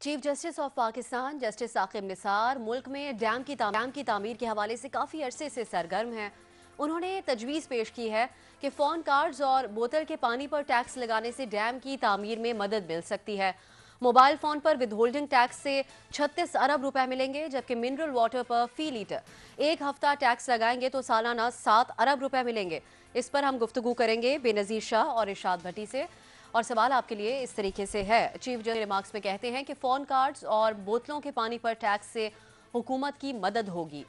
Chief justice of Pakistan justice Saqib Nisar ملک میں dam کی تعمیر کے حوالے سے کافی عرصے سے سرگرم ہیں۔ انہوں نے تجویز پیش کی ہے کہ فون کارڈز اور بوتل کے پانی پر ٹیکس لگانے سے ڈیم کی تعمیر میں مدد مل سکتی ہے۔ موبائل فون پر ود ہولڈنگ ٹیکس سے 36 ارب روپے ملیں گے، جبکہ منرل واٹر پر فی لیٹر ایک ہفتہ ٹیکس لگائیں گے تو سالانہ 7 ارب روپے ملیں گے۔ اس پر ہم گفتگو کریں گے بے نظیر شاہ اور ارشاد بھٹی سے، اور سوال آپ کے لیے اس طریقے سے ہے۔ چیف جسٹس ریمارکس میں کہتے ہیں کہ فون کارڈز اور بوتلوں کے پانی پر ٹیکس سے حکومت کی مدد ہوگی۔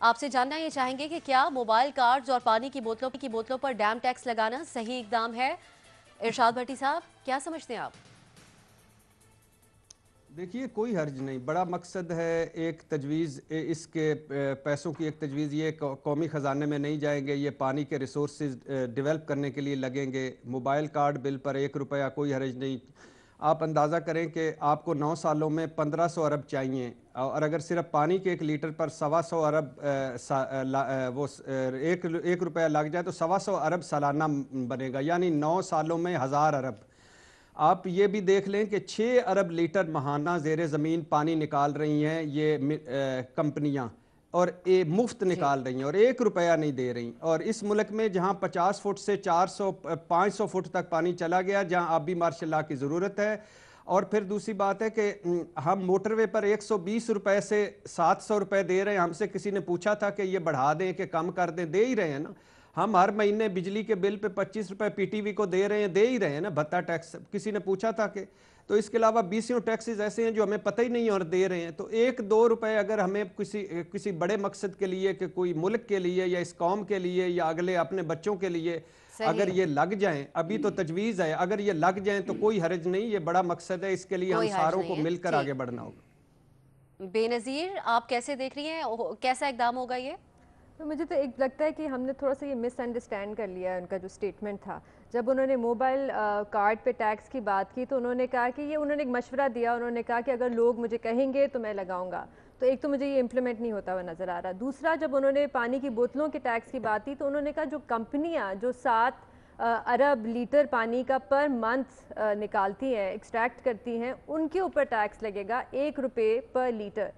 آپ سے جاننا یہ چاہیں گے کہ کیا موبائل کارڈز اور پانی کی بوتلوں پر ڈیم ٹیکس لگانا صحیح اقدام ہے؟ ارشاد بھٹی صاحب، کیا سمجھتے ہیں آپ؟ دیکھیے، کوئی حرج نہیں، بڑا مقصد ہے ایک تجویز، اس کے پیسوں کی ایک تجویز یہ قومی خزانے میں نہیں جائیں گے، یہ پانی کے ریسورسز ڈیولپ کرنے کے لیے لگیں گے۔ موبائل کارڈ بل پر 1 روپیہ کوئی حرج نہیں۔ آپ اندازہ کریں کہ آپ کو 9 سالوں میں 1500 ارب چاہیے، اور اگر صرف پانی کے 1 لیٹر پر 125 ارب وہ 1 روپیہ لگ جائے تو 125 ارب سالانہ بنے گا، یعنی 9 سالوں میں 1000 ارب۔ آپ یہ بھی دیکھ لیں کہ 6 ارب لیٹر ماہانہ زیر زمین پانی نکال رہی ہیں یہ کمپنیاں، اور مفت نکال رہی ہیں اور 1 روپیہ نہیں دے رہی۔ اور اس ملک میں جہاں 50 فٹ سے 500 فٹ تک پانی چلا گیا، جہاں آبی مارشل لاء کی ضرورت ہے۔ اور پھر دوسری بات ہے کہ ہم موٹر وے پر 120 روپے سے 700 روپے دے رہے ہیں۔ ہم سے کسی نے پوچھا تھا کہ یہ بڑھا دیں کہ کم کر دیں، دے ہی رہے ہیں نا۔ ہم ہر مہینے بجلی کے بل پہ 25 روپے پی ٹی وی کو دے رہے ہیں، دے ہی رہے ہیں نا، بھتہ ٹیکس۔ کسی نے پوچھا تھا کہ تو اس کے علاوہ 20 ٹیکسز ایسے ہیں جو ہمیں پتہ ہی نہیں اور دے رہے ہیں۔ تو 1-2 روپے اگر ہمیں کسی بڑے مقصد کے لیے، کہ کوئی ملک کے لیے یا اس قوم کے لیے یا اگلے اپنے بچوں کے لیے اگر یہ لگ جائیں، ابھی تو تجویز ہے، اگر یہ لگ جائیں تو کوئی حرج نہیں، یہ بڑا مقصد ہے، اس کے لیے ہم ساروں کو مل کر آگے بڑھنا ہوگا۔ بے نظیر، آپ کیسے دیکھ رہی ہیں، کیسا اقدام ہوگا یہ؟ تو مجھے تو ایک لگتا ہے کہ ہم نے تھوڑا سا یہ مس انڈرسٹینڈ کر لیا ہے ان کا جو سٹیٹمنٹ تھا۔ جب انہوں نے موبائل کارڈ پہ ٹیکس کی بات کی تو انہوں نے کہا کہ انہوں نے ایک مشورہ دیا، انہوں نے کہا کہ اگر لوگ مجھے کہیں گے تو میں لگاؤں گا۔ تو ایک تو مجھے یہ امپلیمنٹ نہیں ہوتا ہوا نظر آ رہا۔ دوسرا، جب انہوں نے پانی کی بوتلوں کے ٹیکس کی بات کی تو انہوں نے کہا جو کمپنیاں جو 7 ارب لیٹر پانی کا پر منتھ نکالتی ہیں، ایکسٹریکٹ کرتی ہیں، ان کے اوپر ٹیکس لگے گا 1 روپے پر لیٹر۔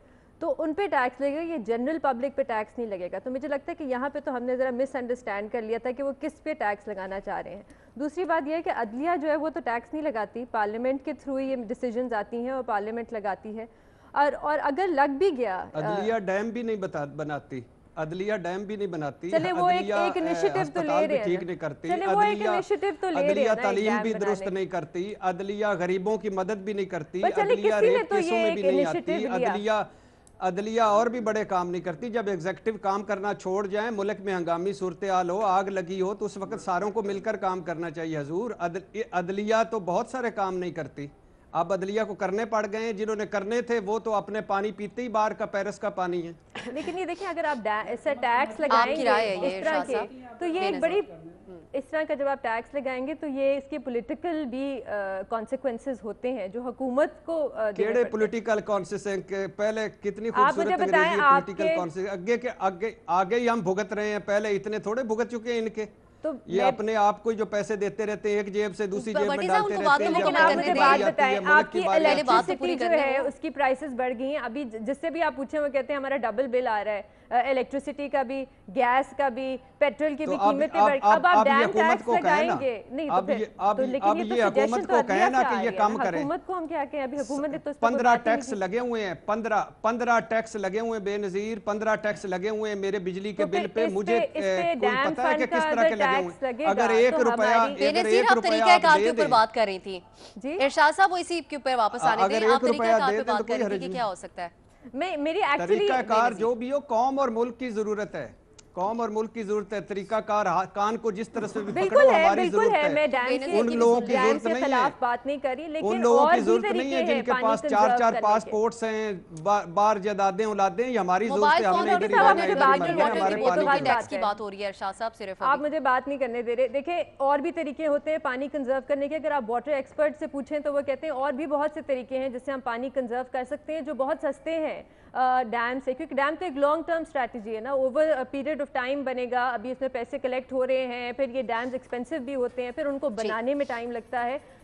تو ان پہ ٹیکس لگے گا، یہ جنرل پبلک پہ ٹیکس نہیں لگے گا۔ تو مجھے لگتا ہے کہ یہاں پہ تو ہم نے ذرا مس انڈرسٹینڈ کر لیا تھا کہ وہ کس پہ ٹیکس لگانا چاہ رہے ہیں۔ دوسری بات یہ ہے کہ عدلیہ جو ہے وہ تو ٹیکس نہیں لگاتی، پارلیمنٹ کے تھرو یہ ڈیسیجنز آتی ہیں اور پارلیمنٹ لگاتی ہے۔ اور اگر لگ بھی گیا، عدلیہ ڈیم بھی نہیں بناتی، عدلیہ ڈیم بھی نہیں بناتی، چلے وہ ایک انیشیٹو تو لے رہے ہیں، ٹھیک نہیں کرتی، چلے وہ ایک انیشیٹو تو لے رہے ہیں، عدلیہ تعلیم بھی درست نہیں کرتی، عدلیہ غریبوں کی مدد بھی نہیں کرتی، عدلیہ ریپ کیسوں میں بھی نہیں آتی، عدلیہ اور بھی بڑے کام نہیں کرتی۔ جب ایگزیکٹو کام کرنا چھوڑ جائیں، ملک میں ہنگامی صورتحال ہو، آگ لگی ہو، تو اس وقت ساروں کو مل کر کام کرنا چاہیے حضور۔ عدلیہ تو بہت سارے کام نہیں کرتی، اب عدلیہ کو کرنے پڑ گئے ہیں، جنہوں نے کرنے تھے وہ تو اپنے پانی پیتے ہی باہر کا پیرس کا پانی ہے۔ لیکن یہ دیکھیں، اگر آپ اسے ٹیکس لگائیں گے اس طرح کے، تو یہ ایک بڑی اس طرح کا جب آپ ٹیکس لگائیں گے تو یہ اس کے پولیٹیکل بھی کانسیکوینسز ہوتے ہیں جو حکومت کو کیڑے پولیٹیکل کانسیکوینسز ہیں؟ پہلے کتنی خوبصورت انگریزی پولیٹیکل کانسیکوینسز، آگے ہی ہم بھگت رہے ہیں، پہلے اتنے تھوڑے بھگت چکے ہیں ان کے۔ یہ اپنے آپ کو جو پیسے دیتے رہتے ہیں، ایک جیب سے دوسری جیب میں ڈالتے رہتے ہیں۔ لیکن آپ مجھے بات بتائیں، آپ کی الیکٹریسٹی جو ہے اس کی پرائسز بڑھ گئی ہیں۔ ابھی جس سے بھی آپ پوچھیں وہ کہتے ہیں ہمارا ڈبل بل آ رہا ہے، الیکٹریسٹی کا بھی، گیس کا بھی، پیٹرول کی بھی قیمتیں بڑھ گئی۔ اب آپ ڈیم ٹیکس لگائیں گے نہیں تو پھر، لیکن یہ تو سجیشن تو عدلیہ سے آ رہی ہے، حکومت کو ہم کیا کہیں؟ ابھی حکومت نے تو اس پر 15 ٹیکس لگے ہوئے ہیں، 15 ٹیکس لگے ہوئے ہیں بے نظیر، 15 ٹیکس لگے ہوئے ہیں میرے بجلی کے بل پہ۔ مجھے کوئی پتہ ہے کہ کس طرح کے لگے ہوئے ہیں؟ اگر 1 روپیہ بے نظیر، آپ طریقہ کار کے اوپر بات کر رہی تھی، ارشاد صاحب وہ اسی کے اوپر واپس آنے دیں، آپ طریقہ کار پہ بات کر رہی تھی کہ کیا ہو سکتا ہے؟ میری ایکچولی طریقہ کار جو بھی ہو، قوم اور ملک کی ضرورت ہے، قوم اور ملک کی ضرورت ہے۔ طریقہ کار کان کو جس طرح سے بھی پکڑو، ہماری ضرورت ہے۔ میں ان لوگوں کی ضرورت نہیں ہے، بات نہیں کری، لیکن ان لوگوں کی ضرورت نہیں ہے جن کے پاس 4 پاسپورٹس ہیں، بار جدادیں اولادیں، یہ ہماری ضرورت ہے۔ ہم نے ادھر ٹیکس کی بات ہو رہی ہے ارشاد صاحب، صرف آپ مجھے بات نہیں کرنے دے رہے۔ دیکھیں، اور بھی طریقے ہوتے ہیں پانی کنزرو کرنے کے۔ اگر آپ واٹر ایکسپرٹ سے پوچھیں تو وہ کہتے ہیں اور بھی بہت سے طریقے ہیں جس سے ہم پانی کنزرو کر سکتے ہیں جو بہت سستے ہیں ڈیم سے، کیونکہ ڈیم تو ایک لانگ ٹرم اسٹریٹجی ہے نا، اوور پیریڈ آف ٹائم بنے گا۔ ابھی اس میں پیسے کلیکٹ ہو رہے ہیں، پھر یہ ڈیمز ایکسپینسو بھی ہوتے ہیں، پھر ان کو بنانے میں ٹائم لگتا ہے۔